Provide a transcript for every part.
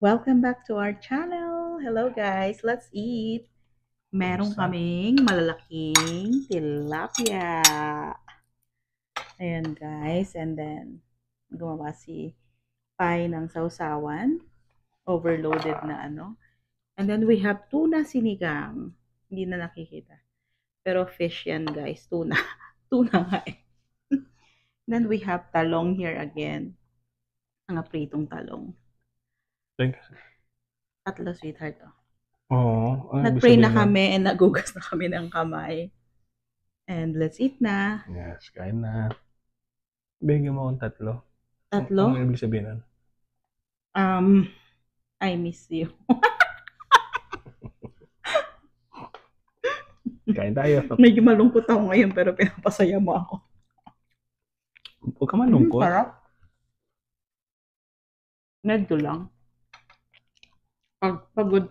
Welcome back to our channel. Hello guys, let's eat. Meron Isa. kaming malalaking tilapia. Ayan guys, and then gumawa si Pai ng sausawan. Overloaded na ano. And then we have tuna sinigang. Hindi na nakikita. Pero fish yan guys, tuna. Tuna nga eh. Then we have talong here again. Mga pritong talong. Tatlo sweetheart oh. Oo. Ano ibig Nag-pray na sabihin nun? kami and nagugas na kami ng kamay. And let's eat na. Yes, kain na. Bigyan mo akong tatlo. Tatlo. Ano ibig sabihin nun? I miss you. Kain tayo. Medyo malungkot ako ngayon pero pinapasaya mo ako. Huwag ka malungkot. Sarap. Medyo lang. Pagod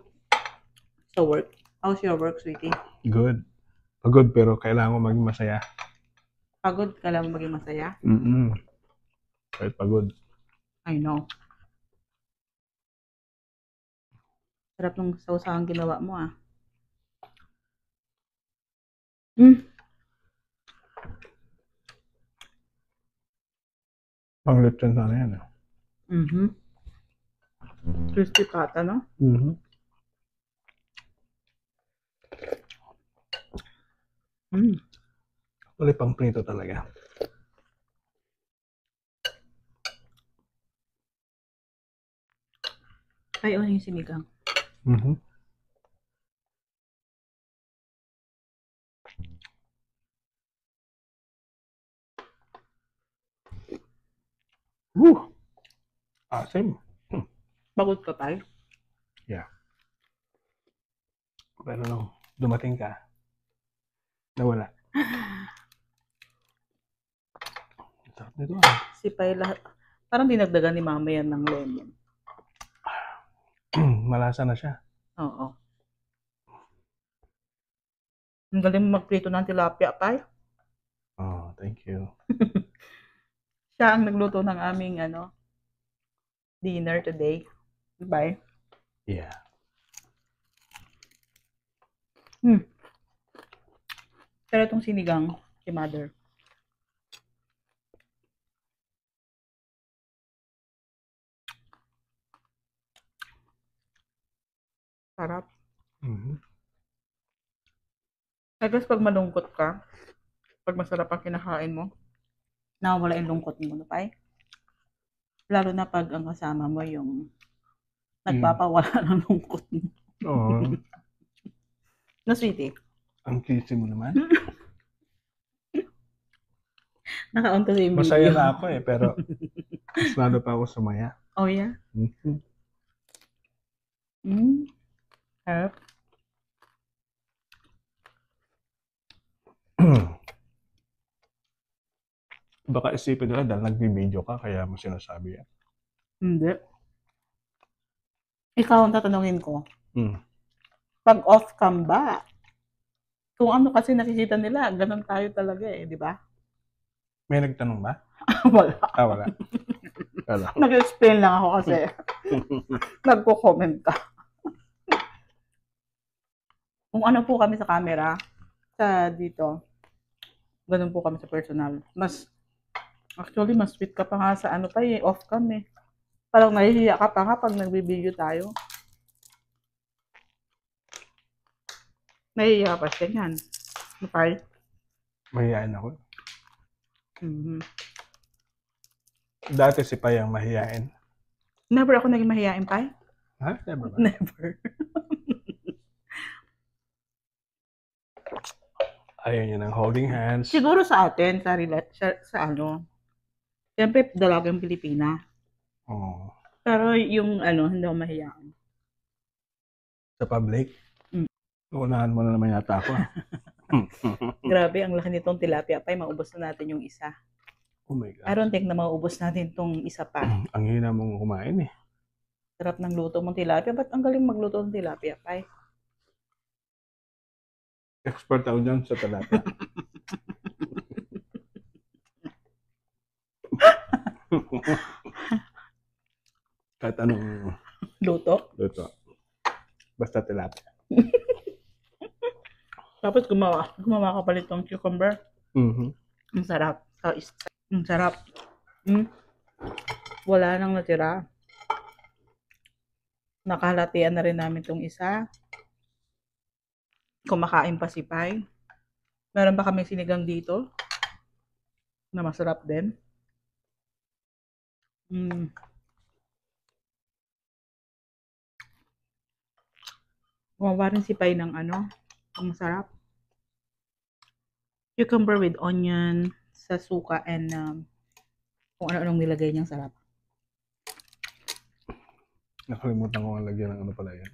sa work. How's your work, sweetie? Good. Pagod pero kailangan ko maging masaya. Pagod ka lang maging masaya? Kahit pagod. I know. Sarap ng sausawang ginawa mo ah. Pang-lechon sana yan. Crispy pata, no? Ulit pang prito talaga. Ay, yung sinigang. Asim. Pagod ka tayo? Yeah. Pero nung dumating ka, nawala. Sarap nito ah. Si Pai lahat. Parang dinagdagan ni mama yan ng lemon. Malasa na siya. Oo. Ang galing mo magprito ng tilapia, Pai. Oh, thank you. Siya ang nagluto ng aming dinner today. Bye. Yeah. Pero itong sinigang, si mother. Sarap. I guess pag malungkot ka, pag masarap ang kinakain mo, nawawala yung lungkot mo na, Pai. Lalo na pag ang kasama mo yung nagpapawala ng lungkot mo. Oo. No, sweetie? Ang kisi mo naman. Naka-on to yung video. Masaya na ako eh, pero mas lalo pa ako sumaya. Oh, yeah? Harap. Baka isipin nila dahil nag-video ka, kaya mo sinasabi yan. Hindi. Ikaw ang tatanungin ko. Pag off cam ba? Kung ano kasi nakikita nila, ganun tayo talaga eh, di ba? May nagtanong ba? Wala. Wala. Wala. Nag-explain lang ako kasi nagko-comment ka. Kung ano po kami sa camera, sa dito, ganun po kami sa personal. Actually, mas sweet ka pa nga sa off cam eh. Parang nahihiya ka pa nga pag nagbibideo tayo. Nahihiya ka pa siya yan. Pai? Mahihain ako. Dati si Pai ang mahihain. Never ako naging mahihain, Pai. Ha? Never ba? Never. Ayaw niya ng holding hands. Siguro sa atin, sa siyempre, dalagang Pilipina. Oo. Pero yung hindi ako mahihain. Sa public? Unahan mo na naman yata ako. Grabe, ang laki nitong tilapia, Pai. Maubos na natin yung isa. Oh my God. I don't think na maubos natin tong isa pa. Ang hina mong kumain eh. Sarap ng luto mong tilapia. Ba't ang galing magluto ng tilapia, Pai? Expert ako dyan sa tilapia. Kahit anong luto. luto. Basta tilapia. Tapos gumawa ka pa nitong cucumber. Mhm. Ang sarap. Ang sarap. Wala nang natira. Nakalatian na rin namin itong isa. Kumakain pa si Pai. Meron pa kami sinigang dito na masarap din. Gumawa rin si Pai ng ano, ang masarap. Cucumber with onion, sa suka, and kung ano-anong nilagay niyang sarap. Nakalimutan ko ang lagyan ng ano pala yan.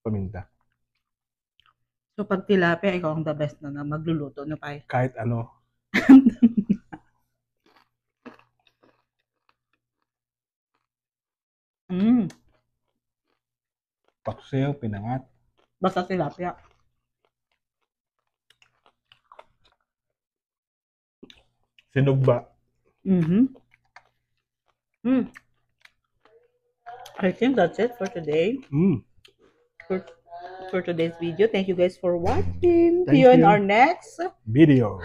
Paminta. So pag tilapia, ikaw ang the best na magluluto na Pai. Kahit ano. Paksiw, pinangat. Basta tilapia. Sinugba. I think that's it for today. For today's video. Thank you guys for watching. See you in our next video.